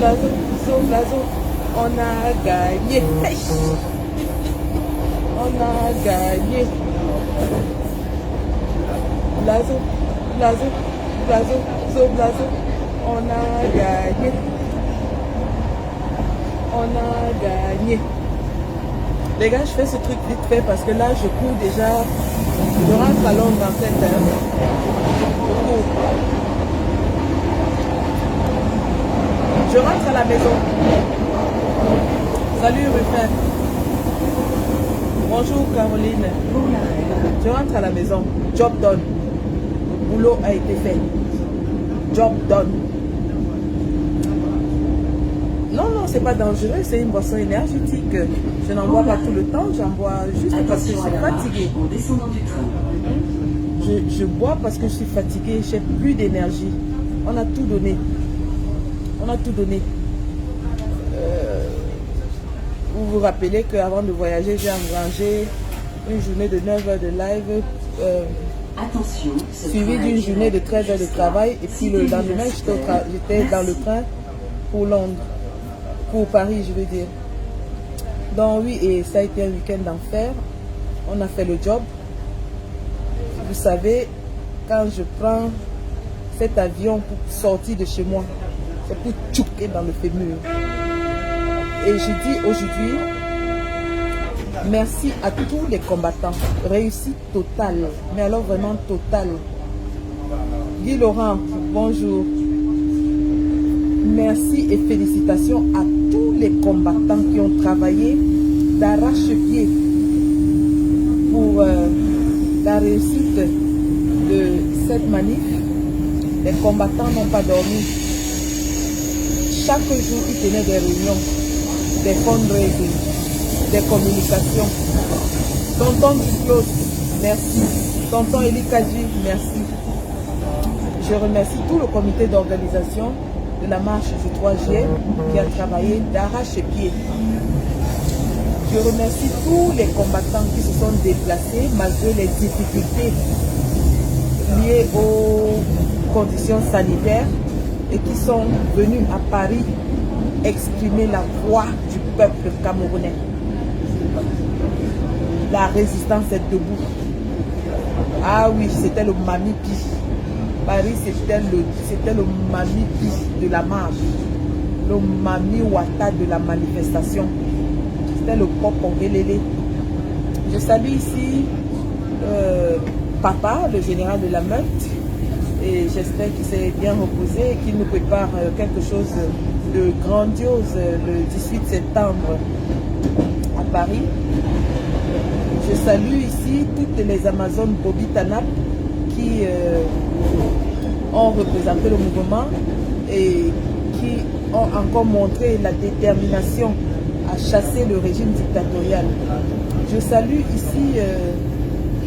blazo, so blazo. On a gagné. Hey. On a gagné. Blazo, blazo, blazo, so blazo. On a gagné. On a gagné. Les gars, je fais ce truc vite fait parce que là, je cours déjà. Je rentre à Londres en fait. Je rentre à la maison. Salut Rufin. Bonjour Caroline. Je rentre à la maison. Job done. Boulot a été fait. Job done. Non, non, c'est pas dangereux, c'est une boisson énergétique. Je n'en bois pas tout le temps, j'en bois juste parce que je suis fatiguée. Je bois parce que je suis fatiguée, j'ai plus d'énergie. On a tout donné. On a tout donné. Vous vous rappelez qu'avant de voyager, j'ai engrangé une journée de 9 heures de live, suivie d'une journée de 13 heures de travail. Et puis le lendemain, j'étais dans le train pour Londres. Pour Paris, je veux dire. Donc oui, et ça a été un week-end d'enfer. On a fait le job. Vous savez, quand je prends cet avion pour sortir de chez moi, c'est pour tchouquer dans le fémur. Et je dis aujourd'hui, merci à tous les combattants. Réussite totale, mais alors vraiment totale. Guy Laurent, bonjour. Merci et félicitations à tous les combattants qui ont travaillé d'arrache-pied pour la réussite de cette manif. Les combattants n'ont pas dormi. Chaque jour, ils tenaient des réunions, des fundraising, des communications. Tonton Duclos, merci. Tonton Eli Kadji, merci. Je remercie tout le comité d'organisation de la marche du 3 juillet qui a travaillé d'arrache-pied. Je remercie tous les combattants qui se sont déplacés malgré les difficultés liées aux conditions sanitaires et qui sont venus à Paris exprimer la voix du peuple camerounais. La résistance est debout. Ah oui, c'était le Mamipi. Paris, c'était le Mamipi de la marche, le Mami Wata de la manifestation. C'était le Popo Belele. Je salue ici Papa, le général de la meute, et j'espère qu'il s'est bien reposé et qu'il nous prépare quelque chose de grandiose le 18 septembre à Paris. Je salue ici toutes les Amazones Bobby Tanap qui ont représenté le mouvement et qui ont encore montré la détermination à chasser le régime dictatorial. Je salue ici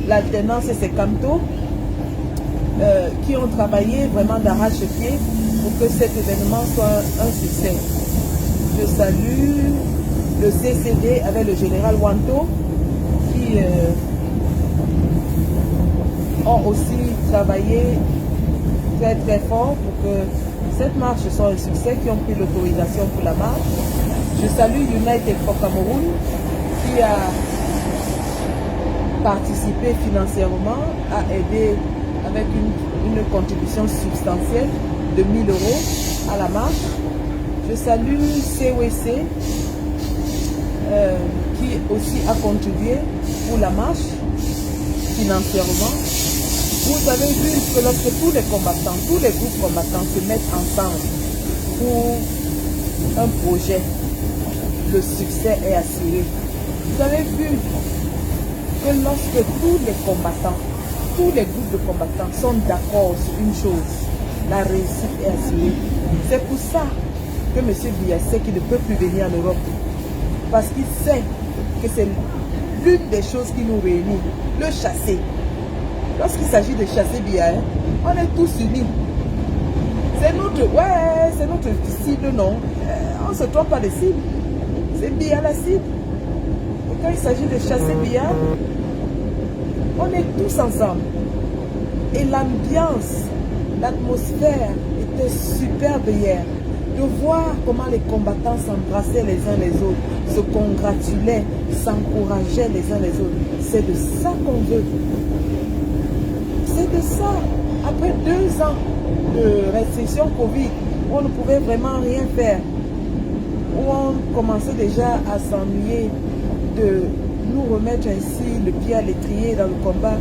l'alternance et ses cantos qui ont travaillé vraiment d'arrache-pied pour que cet événement soit un succès. Je salue le CCD avec le général Wanto qui ont aussi travaillé très très fort pour que cette marche soit un succès, qui ont pris l'autorisation pour la marche. Je salue United for Cameroun qui a participé financièrement, a aidé avec une contribution substantielle de 1 000 € à la marche. Je salue CWC qui aussi a contribué pour la marche financièrement. Vous avez vu que lorsque tous les combattants, tous les groupes combattants se mettent ensemble pour un projet, le succès est assuré. Vous avez vu que lorsque tous les combattants, tous les groupes de combattants sont d'accord sur une chose, la réussite est assurée. C'est pour ça que M. Biya sait qu'il ne peut plus venir en Europe. Parce qu'il sait que c'est l'une des choses qui nous réunit, le chasser. Lorsqu'il s'agit de chasser Biya, on est tous unis. C'est notre cible, non. On ne se trompe pas de cible. C'est Biya la cible. Et quand il s'agit de chasser Biya, on est tous ensemble. Et l'ambiance, l'atmosphère était superbe hier. de voir comment les combattants s'embrassaient les uns les autres, se congratulaient, s'encourageaient les uns les autres. C'est de ça qu'on veut. C'est de ça. Après 2 ans de restriction Covid, où on ne pouvait vraiment rien faire, où on commençait déjà à s'ennuyer de nous remettre ainsi le pied à l'étrier dans le combat.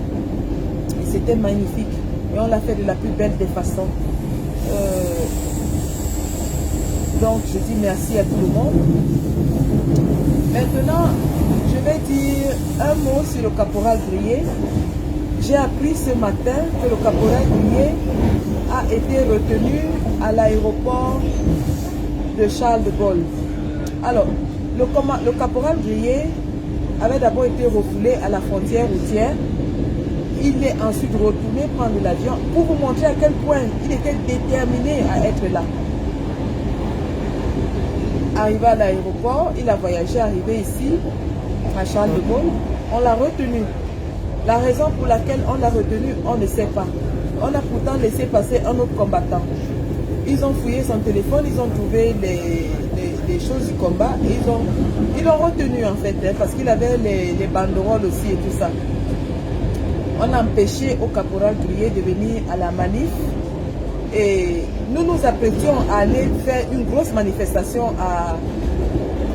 Et c'était magnifique. Et on l'a fait de la plus belle des façons. Donc je dis merci à tout le monde. Maintenant, je vais dire un mot sur le caporal Grier. J'ai appris ce matin que le caporal Grier a été retenu à l'aéroport de Charles de Gaulle. Alors, le caporal Grier avait d'abord été refoulé à la frontière routière. Il est ensuite retourné prendre l'avion pour vous montrer à quel point il était déterminé à être là. Arrivé à l'aéroport, il a voyagé, arrivé ici, à Charles de Gaulle. On l'a retenu. La raison pour laquelle on l'a retenu, on ne sait pas. On a pourtant laissé passer un autre combattant. Ils ont fouillé son téléphone, ils ont trouvé les choses du combat et ils l'ont retenu en fait, hein, parce qu'il avait les banderoles aussi et tout ça. On a empêché au caporal Grier de venir à la manif et nous nous apprêtions à aller faire une grosse manifestation à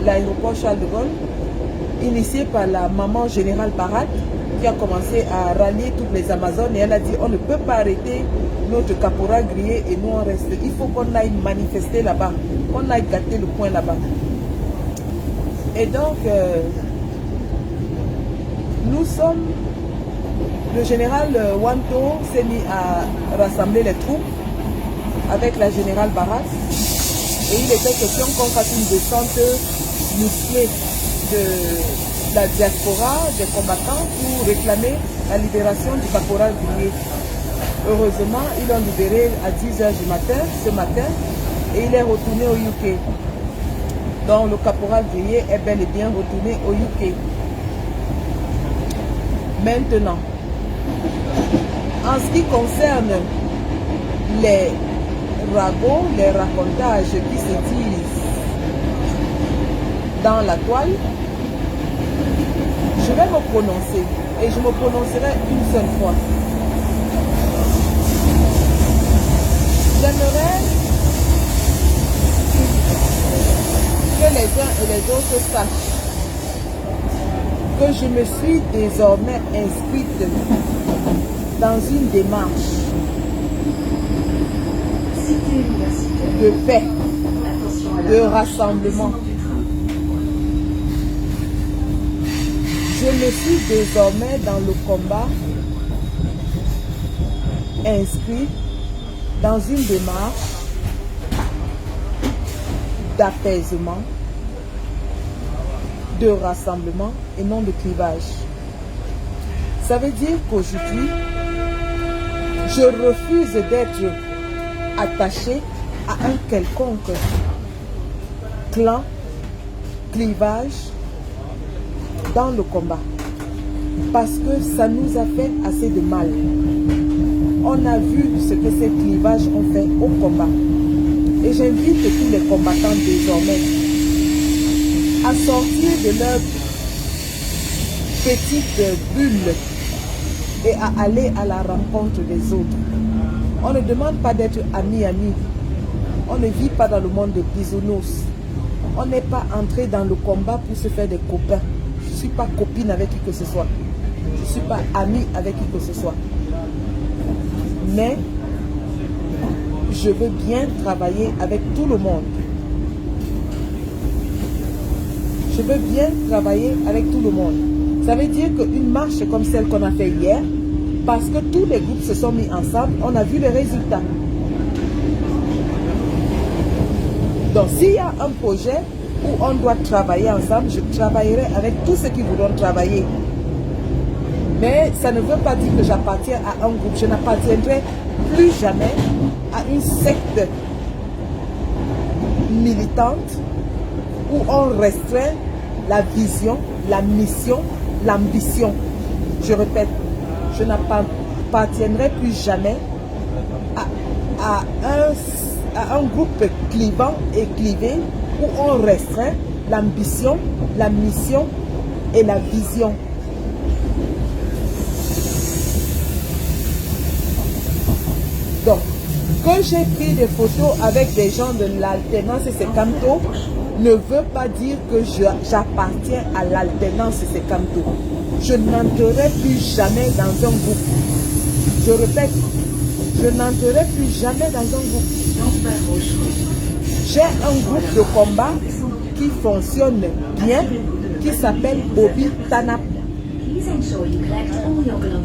l'aéroport Charles de Gaulle, initiée par la maman générale Barat, qui a commencé à rallier toutes les Amazones et elle a dit on ne peut pas arrêter notre caporal Grier et nous on reste. Il faut qu'on aille manifester là-bas, qu'on aille gâter le coin là-bas. Et donc, nous sommes, le général Wanto s'est mis à rassembler les troupes avec la générale Barat et il était question qu'on fasse une descente musclée de la diaspora, des combattants pour réclamer la libération du caporal Grier. Heureusement, ils l'ont libéré à 10 h du matin, ce matin, et il est retourné au UK. Donc le caporal Grier est bel et bien retourné au UK. Maintenant, en ce qui concerne les ragots, les racontages qui se disent dans la toile, je vais me prononcer et je me prononcerai une seule fois. J'aimerais que les uns et les autres sachent que je me suis désormais inscrite dans une démarche de paix, de rassemblement. Je me suis désormais dans le combat inscrit dans une démarche d'apaisement, de rassemblement et non de clivage. Ça veut dire qu'aujourd'hui, je refuse d'être attaché à un quelconque clan, clivage dans le combat. Parce que ça nous a fait assez de mal. On a vu ce que ces clivages ont fait au combat. Et j'invite tous les combattants désormais à sortir de leur petite bulle et à aller à la rencontre des autres. On ne demande pas d'être amis. On ne vit pas dans le monde de bisounours. On n'est pas entré dans le combat pour se faire des copains. Je ne suis pas copine avec qui que ce soit. Je ne suis pas amie avec qui que ce soit. Mais je veux bien travailler avec tout le monde. Je veux bien travailler avec tout le monde. Ça veut dire qu'une marche comme celle qu'on a fait hier, parce que tous les groupes se sont mis ensemble, on a vu les résultats. Donc s'il y a un projet où on doit travailler ensemble, je travaillerai avec tous ceux qui voudront travailler. Mais ça ne veut pas dire que j'appartiens à un groupe. Je n'appartiendrai plus jamais à une secte militante où on restreint la vision, la mission, l'ambition. Je répète, je n'appartiendrai plus jamais à à un groupe clivant et clivé où on restreint l'ambition, la mission et la vision. Donc, que j'ai pris des photos avec des gens de l'alternance Sekamto ne veut pas dire que j'appartiens à l'alternance Sekamto. Je n'entrerai plus jamais dans un groupe. Je répète, je n'entrerai plus jamais dans un groupe. J'ai un groupe de combat qui fonctionne bien, qui s'appelle Bobby Tanap.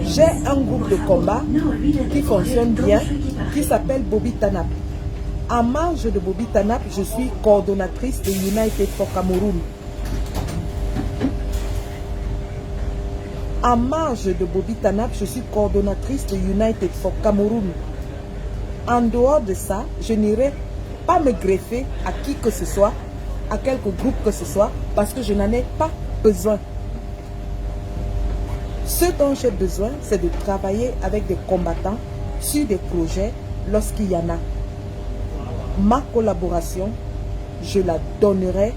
J'ai un groupe de combat qui fonctionne bien, qui s'appelle Bobby Tanap. En marge de Bobby Tanap, je suis coordonnatrice de United for Cameroun. En marge de Bobby Tanap, je suis coordonnatrice de United for Cameroun. En dehors de ça, je n'irai pas me greffer à qui que ce soit, à quelque groupe que ce soit, parce que je n'en ai pas besoin. Ce dont j'ai besoin, c'est de travailler avec des combattants sur des projets lorsqu'il y en a. Ma collaboration, je la donnerai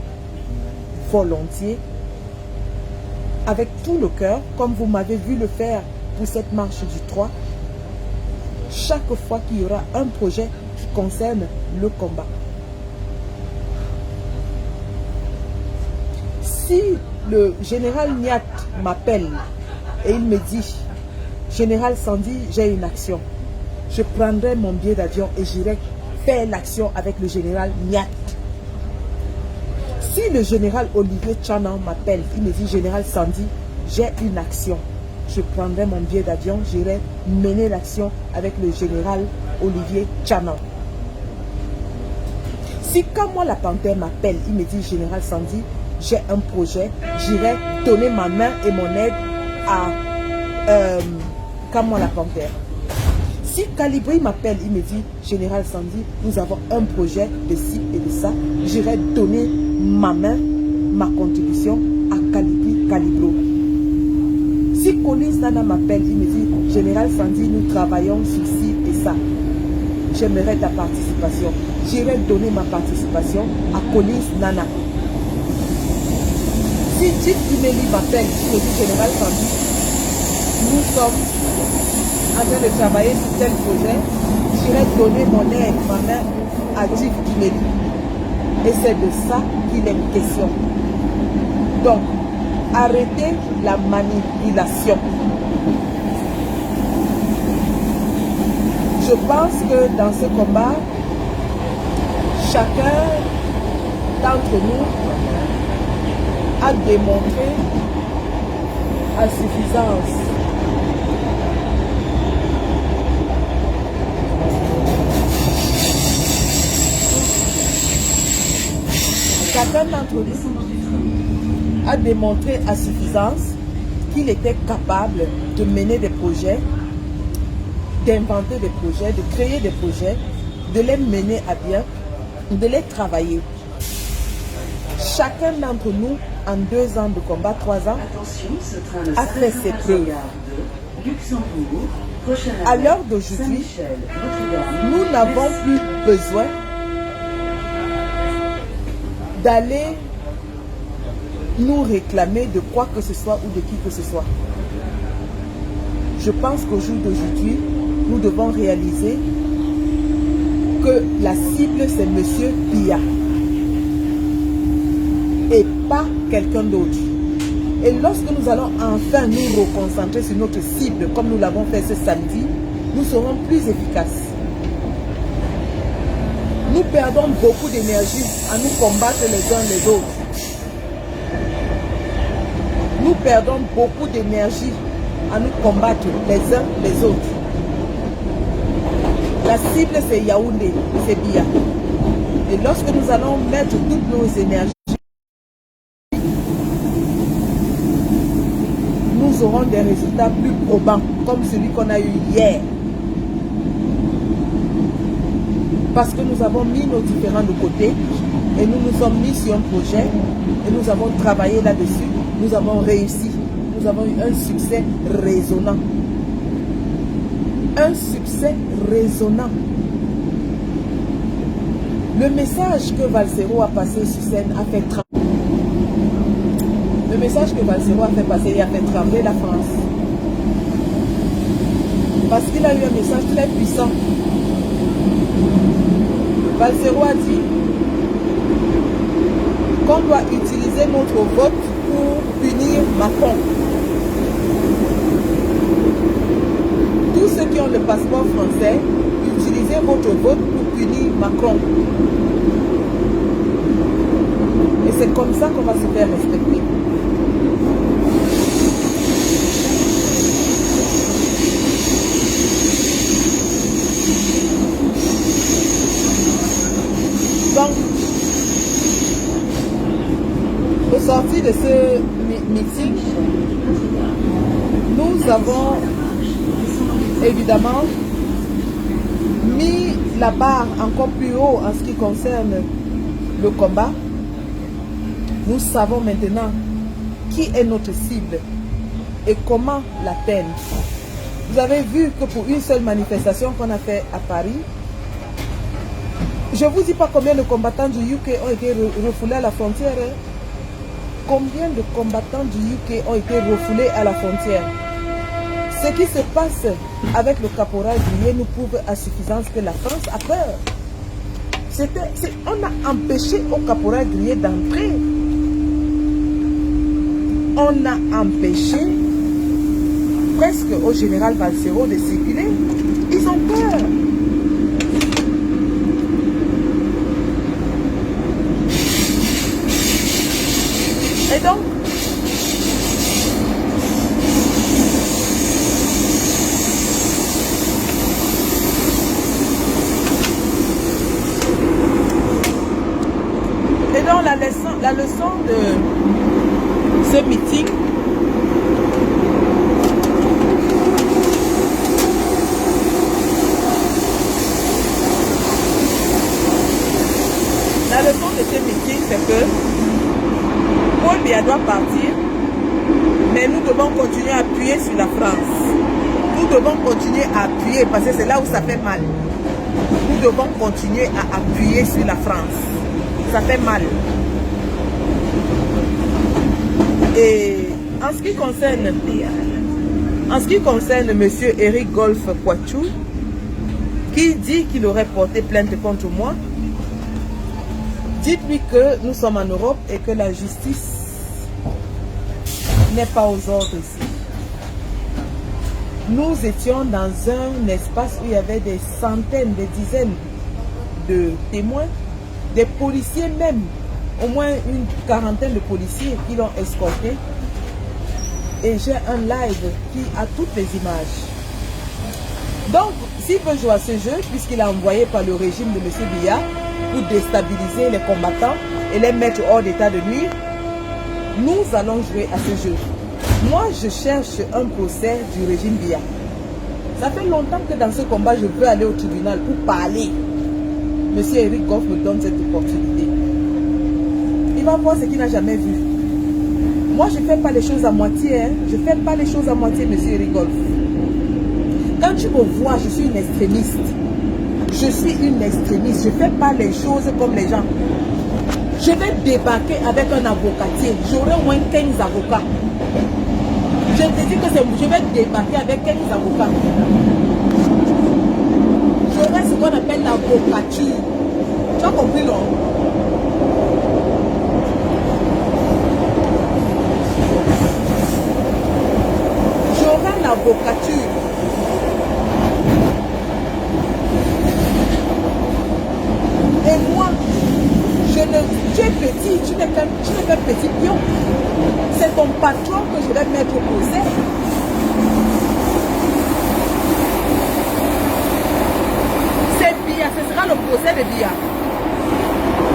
volontiers, avec tout le cœur, comme vous m'avez vu le faire pour cette marche du 3. Chaque fois qu'il y aura un projet qui concerne le combat. Si le général Niat m'appelle et il me dit, Général Sandy, j'ai une action, je prendrai mon billet d'avion et j'irai faire l'action avec le général Niat. Si le général Olivier Tchanan m'appelle, il me dit, Général Sandy, j'ai une action, je prendrai mon billet d'avion, j'irai mener l'action avec le général Olivier Tchanan. Si quand moi la Panthère m'appelle, il me dit, Général Sandy, j'ai un projet, j'irai donner ma main et mon aide à Kamwa la Panthère. Si Calibri m'appelle, il me dit, Général Sandy, nous avons un projet de ci et de ça, j'irai donner ma main, ma contribution à Calibri Calibro. Si Collins Nana m'appelle, il me dit, Général Sandy, nous travaillons sur ci et ça, j'aimerais ta participation. J'irai donner ma participation à Collins Nana. Si Jip Imeli m'appelle, il me dit, Général Sandy, nous sommes en train de travailler sur tel projet, j'irai donner mon aide, ma main à Jip Imeli. Et c'est de ça qu'il est question. Donc, arrêtez la manipulation. Je pense que dans ce combat, chacun d'entre nous a démontré à suffisance chacun d'entre nous a démontré à suffisance qu'il était capable de mener des projets, d'inventer des projets, de créer des projets, de les mener à bien, de les travailler. Chacun d'entre nous, en 2 ans de combat, 3 ans, a fait ses preuves. À l'heure d'aujourd'hui, nous n'avons plus besoin d'aller nous réclamer de quoi que ce soit ou de qui que ce soit. Je pense qu'au jour d'aujourd'hui, nous devons réaliser que la cible, c'est M. Biya et pas quelqu'un d'autre. Et lorsque nous allons enfin nous reconcentrer sur notre cible, comme nous l'avons fait ce samedi, nous serons plus efficaces. Nous perdons beaucoup d'énergie à nous combattre les uns les autres. Nous perdons beaucoup d'énergie à nous combattre les uns les autres. La cible, c'est Yaoundé, c'est Biya. Et lorsque nous allons mettre toutes nos énergies, nous aurons des résultats plus probants, comme celui qu'on a eu hier. Parce que nous avons mis nos différends de côté et nous nous sommes mis sur un projet et nous avons travaillé là-dessus. Nous avons réussi. Nous avons eu un succès résonnant. Un succès résonnant. Le message que Valsero a passé sur scène a fait trembler. Le message que Valsero a fait passer, il a fait trembler la France. Parce qu'il a eu un message très puissant. Valsero a dit qu'on doit utiliser notre vote pour punir Macron. Tous ceux qui ont le passeport français, utilisez votre vote pour punir Macron. Et c'est comme ça qu'on va se faire respecter. Donc, au sortir de ce meeting, nous avons évidemment mis la barre encore plus haut en ce qui concerne le combat. Nous savons maintenant qui est notre cible et comment l'atteindre. Vous avez vu que pour une seule manifestation qu'on a fait à Paris, je ne vous dis pas combien de combattants du UK ont été refoulés à la frontière. Combien de combattants du UK ont été refoulés à la frontière? Ce qui se passe avec le caporal Grier nous prouve à suffisance que la France a peur. On a empêché au caporal Grier d'entrer. On a empêché presque au général Valsero de circuler. Ils ont peur. Et donc, la leçon de ce meeting, c'est que Paul Biya doit partir, mais nous devons continuer à appuyer sur la France. Nous devons continuer à appuyer parce que c'est là où ça fait mal. Nous devons continuer à appuyer sur la France. Ça fait mal. Et en ce qui concerne M. Eric Golf Poitou, qui dit qu'il aurait porté plainte contre moi, dites-lui que nous sommes en Europe et que la justice n'est pas aux ordres ici. Nous étions dans un espace où il y avait des centaines, des dizaines de témoins, des policiers même, au moins une quarantaine de policiers qui l'ont escorté. Et j'ai un live qui a toutes les images. Donc, s'il veut jouer à ce jeu, puisqu'il a envoyé par le régime de M. Biya pour déstabiliser les combattants et les mettre hors d'état de nuire, nous allons jouer à ce jeu. Moi, je cherche un procès du régime Biya. Ça fait longtemps que dans ce combat, je veux aller au tribunal pour parler. Monsieur Eric Goff me donne cette opportunité. Il va voir ce qu'il n'a jamais vu. Moi, je ne fais pas les choses à moitié. Hein. Je ne fais pas les choses à moitié, monsieur Eric Goff. Quand tu me vois, je suis une extrémiste. Je suis une extrémiste. Je ne fais pas les choses comme les gens. Je vais débarquer avec un avocatier. J'aurai au moins 15 avocats. Je te dis que je vais débarquer avec 15 avocats. J'aurai ce qu'on appelle l'avocature. Tu as compris, non? J'aurai l'avocature. Et moi, tu es petit, tu n'es qu'un petit pion. C'est ton patron que je vais mettre au procès. C'est Biya, ce sera le procès de Biya.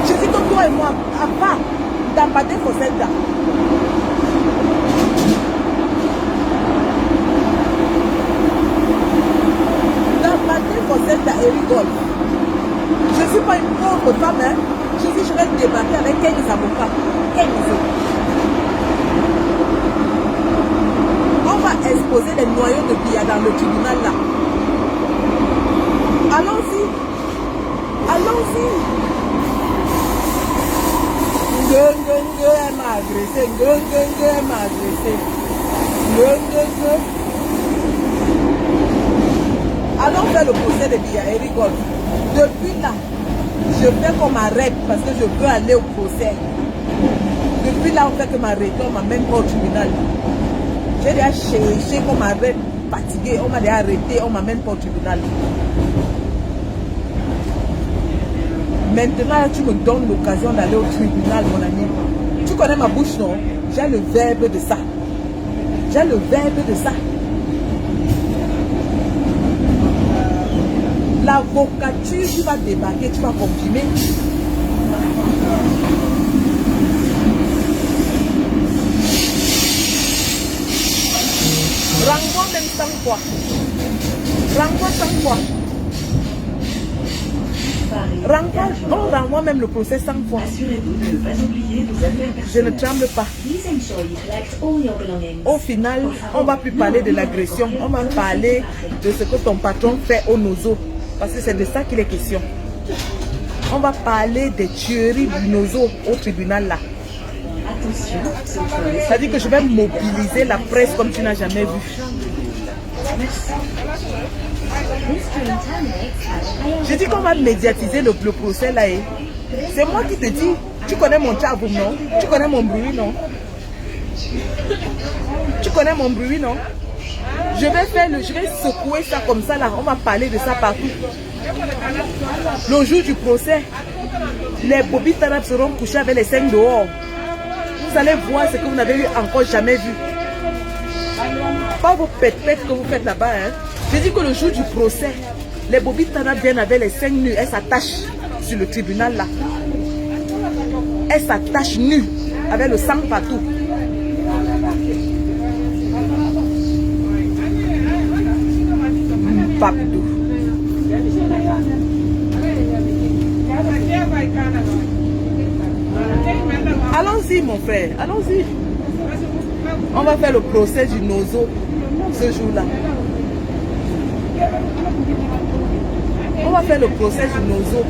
Je dis que toi et moi, à part d'Ambadé Fosenda. D'Ambadé Fosenda et rigole. Je ne suis pas une pauvre femme, hein. Je dis, je vais débattre avec 15 avocats. 15. On va exposer les noyaux de Biya dans le tribunal là. Allons-y. Allons-y. Elle m'a agressé. Elle m'a agressé. Allons faire le procès de Bia et rigole. Depuis là, je fais qu'on m'arrête parce que je veux aller au procès. Depuis là, on fait que m'arrêter, on m'amène pas au tribunal. J'ai déjà cherché qu'on m'arrête, fatigué, on m'a déjà arrêté, on m'amène pas au tribunal. Maintenant, tu me donnes l'occasion d'aller au tribunal, mon ami. Tu connais ma bouche, non? J'ai le verbe de ça. J'ai le verbe de ça. L'avocature, tu vas débarquer, tu vas confirmer. Rends-moi même 100 fois. Rends-moi 100 fois. Rends-moi même le procès 100 fois. Je ne tremble pas. Au final, on ne va plus parler de l'agression. On va parler de ce que ton patron fait au nozo. Parce que c'est de ça qu'il est question. On va parler des tueries du nozo au tribunal là. C'est-à-dire que je vais mobiliser la presse comme tu n'as jamais vu. Je dis qu'on va médiatiser le procès là. C'est moi qui te dis, tu connais mon tchaboum, non? Tu connais mon bruit, non? Tu connais mon bruit, non? Je vais secouer ça comme ça là. On va parler de ça partout. Le jour du procès, les bobis tarabes seront couchés avec les 5 dehors. Vous allez voir ce que vous n'avez encore jamais vu. Pas vos pètes que vous faites là-bas. Hein. Je dis que le jour du procès, les bobis tarabes viennent avec les 5 nus. Elles s'attachent sur le tribunal là. Elles s'attachent nues avec le sang partout. Papdou. Allons-y mon frère, allons-y. On va faire le procès du nozo ce jour-là. On va faire le procès du nozo.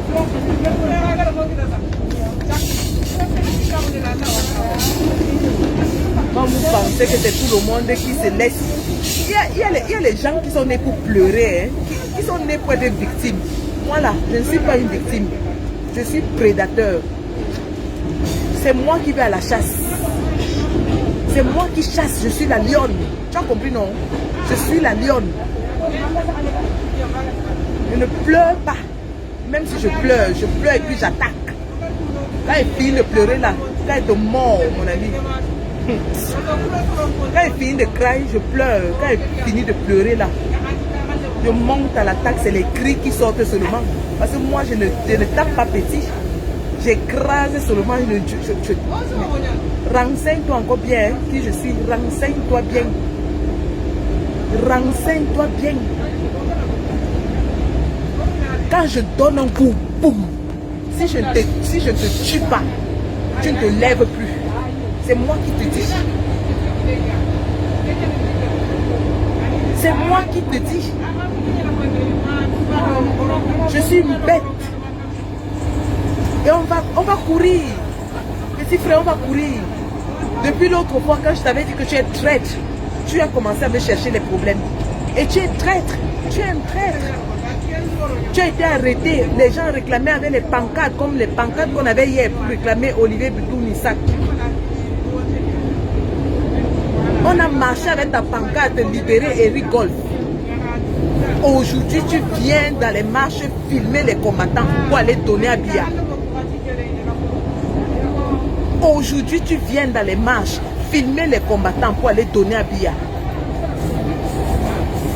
Quand vous pensez que c'est tout le monde qui se laisse. Il y a les gens qui sont nés pour pleurer, hein, qui sont nés pour être victimes. Moi là, je ne suis pas une victime. Je suis prédateur. C'est moi qui vais à la chasse. C'est moi qui chasse, je suis la lionne. Tu as compris, non? Je suis la lionne. Je ne pleure pas. Même si je pleure et puis j'attaque. Quand il finit de pleurer là, quand il te mord, mon ami. Quand il finit de crier, je pleure. Quand il finit de pleurer là, je monte à l'attaque. C'est les cris qui sortent seulement. Parce que moi, je ne tape pas petit. J'écrase seulement. Renseigne-toi encore bien qui je suis. Renseigne-toi bien. Renseigne-toi bien. Quand je donne un coup, boum. Si je ne te tue pas, tu ne te lèves plus. C'est moi qui te dis. C'est moi qui te dis. Je suis une bête. Et on va courir. Petit frère, on va courir. Depuis l'autre fois, quand je t'avais dit que tu es traître, tu as commencé à me chercher les problèmes. Et tu es traître. Tu es un traître. Tu as été arrêté. Les gens réclamaient avec les pancartes, comme les pancartes qu'on avait hier pour réclamer Olivier Bitouni-Sac. On a marché avec ta pancarte libérer Eric Golf. Aujourd'hui, tu viens dans les marches filmer les combattants pour aller donner à Bia. Aujourd'hui, tu viens dans les marches filmer les combattants pour aller donner à Bia.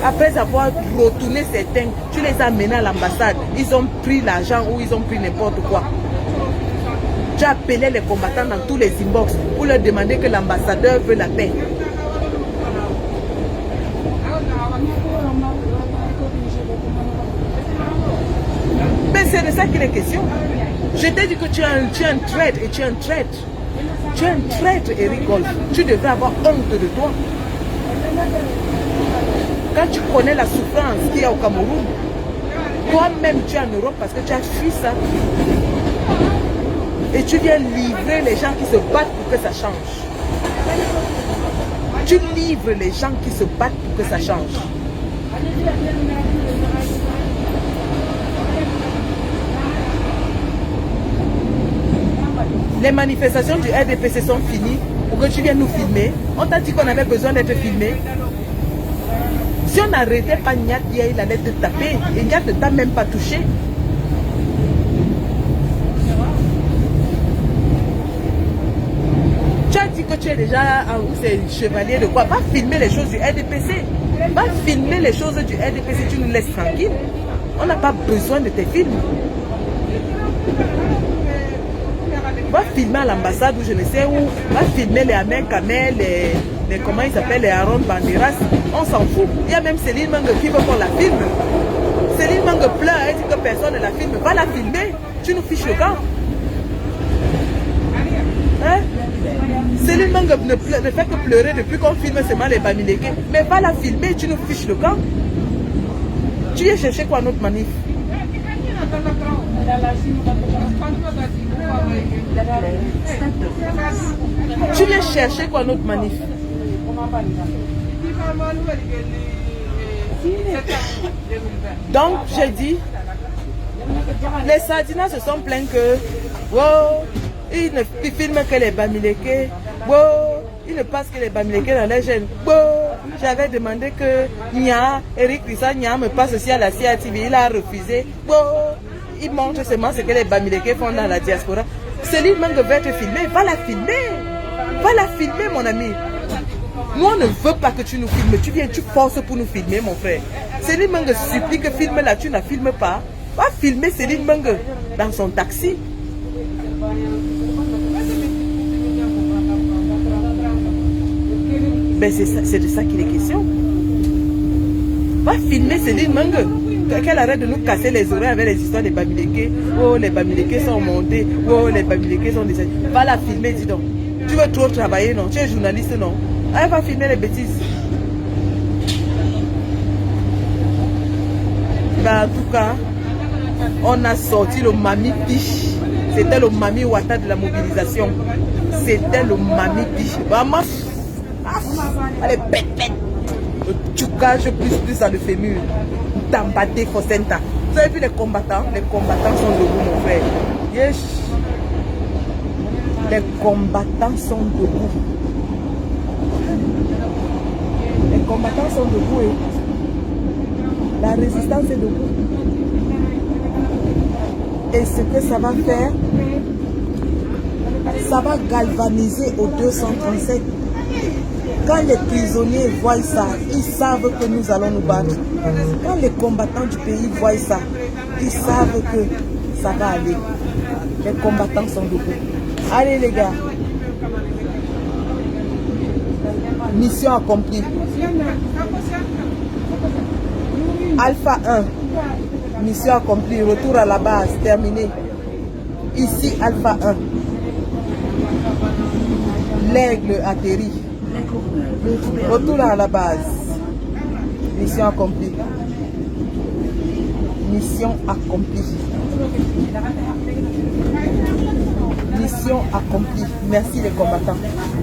Après avoir retourné certains, tu les as amenés à l'ambassade. Ils ont pris l'argent ou ils ont pris n'importe quoi. Tu as appelé les combattants dans tous les inbox pour leur demander que l'ambassadeur veut la paix. Mais c'est de ça qu'il est question. Je t'ai dit que tu es un traître et tu es un traître. Tu es un traître, Eric Golf. Tu devrais avoir honte de toi. Quand tu connais la souffrance qu'il y a au Cameroun, toi-même tu es en Europe parce que tu as fui ça. Et tu viens livrer les gens qui se battent pour que ça change. Tu livres les gens qui se battent pour que ça change. Les manifestations du RDPC sont finies pour que tu viennes nous filmer. On t'a dit qu'on avait besoin d'être filmé. Si on n'arrêtait pas Nyat, il allait te taper. Et Nyat ne t'a même pas touché. Tu as dit que tu es déjà chevalier de quoi? Va filmer les choses du RDPC. Va filmer les choses du RDPC. Tu nous laisses tranquille. On n'a pas besoin de tes films. Va filmer à l'ambassade ou je ne sais où. Va filmer les Amen Kamel, les comment ils s'appellent, les Aaron Banderas. On s'en fout. Il y a même Céline Mangue qui veut qu'on la filme. Céline Mangue pleure, elle dit que personne ne la filme. Va la filmer. Tu nous fiches le camp. Hein? Céline Mangue ne fait que pleurer depuis qu'on filme seulement les Bamileke. Mais va la filmer, tu nous fiches le camp. Tu viens chercher quoi notre manif? Tu viens chercher quoi notre manif? Donc j'ai dit, les Sardinas se sont plaints que wow, ils ne filment que les Bamileke, wow, ils ne passent que les Bamileke dans les gènes. Wow, j'avais demandé que Nia, Eric Rissa Nia me passe aussi à la CATV, il a refusé. Wow, il montre seulement ce que les Bamileke font dans la diaspora. Céline Mangue veut te filmer, va la filmer. Va la filmer, mon ami. Nous, on ne veut pas que tu nous filmes. Tu viens, tu forces pour nous filmer, mon frère. Céline Mangue supplie que filme là, tu ne la filmes pas. Va filmer Céline Mangue dans son taxi. Ben c'est de ça qu'il est question. Va filmer Céline Mangue. Qu'elle arrête de nous casser les oreilles avec les histoires des Bamileke. Oh, les Bamileke sont montés. Oh, les Bamileke sont des... Va la filmer, dis donc. Tu veux trop travailler, non? Tu es journaliste, non? Elle va filmer les bêtises. Ben, en tout cas, on a sorti le Mami Piche. C'était le Mami Ouattara de la mobilisation. C'était le Mami Piche. Vraiment. Allez, pète, pète. Le tchoukage plus à le fémur. Tambaté Fosenta. Vous avez vu les combattants? Les combattants sont debout, mon frère. Yes. Les combattants sont debout. Les combattants sont debout et la résistance est debout. Et ce que ça va faire, ça va galvaniser au 237. Quand les prisonniers voient ça, ils savent que nous allons nous battre. Quand les combattants du pays voient ça, ils savent que ça va aller. Les combattants sont debout. Allez les gars. Mission accomplie. Alpha 1. Mission accomplie. Retour à la base. Terminé. Ici Alpha 1. L'aigle atterrit. Retour à la base. Mission accomplie. Mission accomplie. Mission accomplie. Merci les combattants.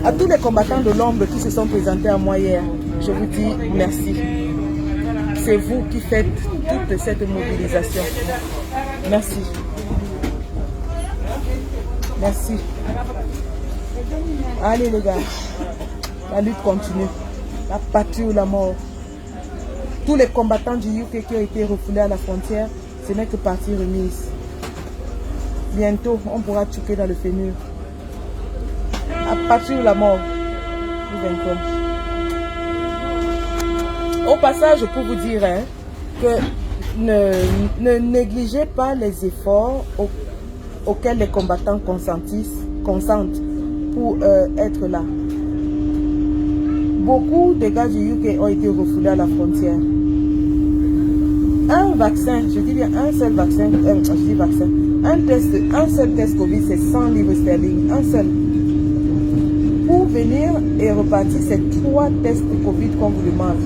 À tous les combattants de l'ombre qui se sont présentés à moi hier, je vous dis merci. C'est vous qui faites toute cette mobilisation. Merci. Merci. Allez les gars. La lutte continue. La patrie ou la mort. Tous les combattants du UK qui ont été refoulés à la frontière, ce n'est que partie remise. Bientôt, on pourra choquer dans le fémur. La patrie ou la mort. Nous vaincrons. Au passage, pour vous dire que ne négligez pas les efforts auxquels les combattants consentent pour être là. Beaucoup de gars du UK ont été refoulés à la frontière. Un vaccin, je dis bien un seul vaccin, un seul test Covid, c'est 100 livres sterling, un seul. Pour venir et repartir, c'est 3 tests Covid qu'on vous demande.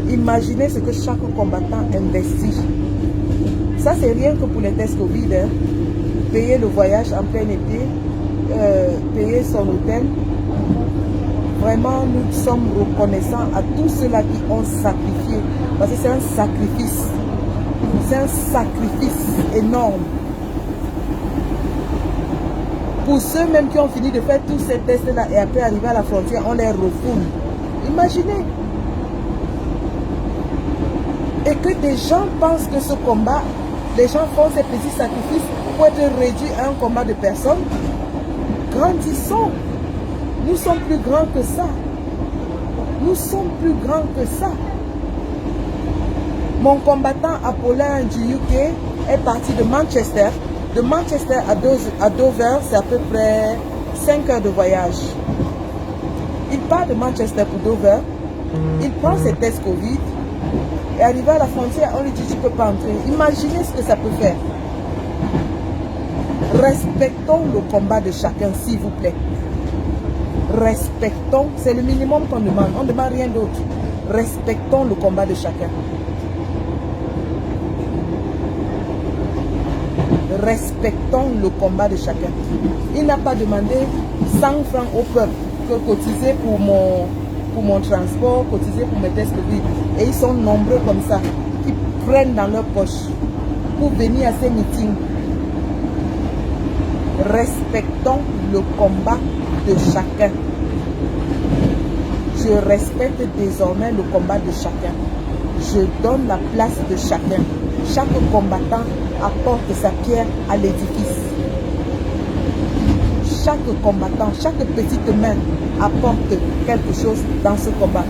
Imaginez ce que chaque combattant investit. Ça, c'est rien que pour les tests Covid. payer le voyage en plein été, payer son hôtel. Vraiment, nous sommes reconnaissants à tous ceux-là qui ont sacrifié. Parce que c'est un sacrifice. C'est un sacrifice énorme. Pour ceux même qui ont fini de faire tous ces tests-là et après arriver à la frontière, on les refoule. Imaginez. Et que des gens pensent que ce combat, les gens font ces petits sacrifices pour être réduits à un combat de personnes. Grandissons. Nous sommes plus grands que ça. Nous sommes plus grands que ça. Mon combattant Apollin du UK est parti de Manchester. De Manchester à Dover, c'est à peu près 5 heures de voyage. Il part de Manchester pour Dover. Il prend ses tests Covid. Et arrivé à la frontière, on lui dit tu ne peux pas entrer. Imaginez ce que ça peut faire. Respectons le combat de chacun, s'il vous plaît. Respectons, c'est le minimum qu'on demande. On ne demande rien d'autre. Respectons le combat de chacun. Respectons le combat de chacun. Il n'a pas demandé 100 francs au peuple que cotiser pour mon transport, cotiser pour mes tests Covid. Et ils sont nombreux comme ça, qui prennent dans leur poche pour venir à ces meetings. Respectons le combat de chacun. Je respecte désormais le combat de chacun. Je donne la place de chacun. Chaque combattant apporte sa pierre à l'édifice. Chaque combattant, chaque petite main apporte quelque chose dans ce combat.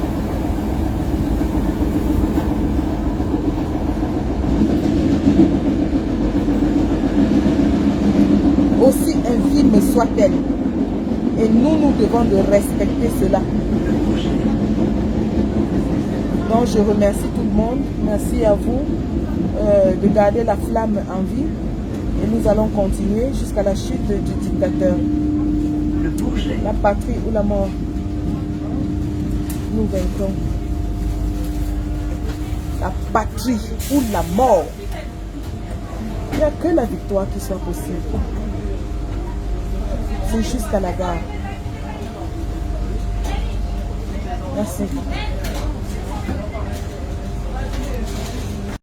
Aussi infime soit-elle. Et nous devons de respecter cela. Donc je remercie tout le monde. Merci à vous de garder la flamme en vie. Et nous allons continuer jusqu'à la chute du dictateur. La patrie ou la mort. Nous vaincrons. La patrie ou la mort. Il n'y a que la victoire qui soit possible. C'est jusqu'à la gare. Merci.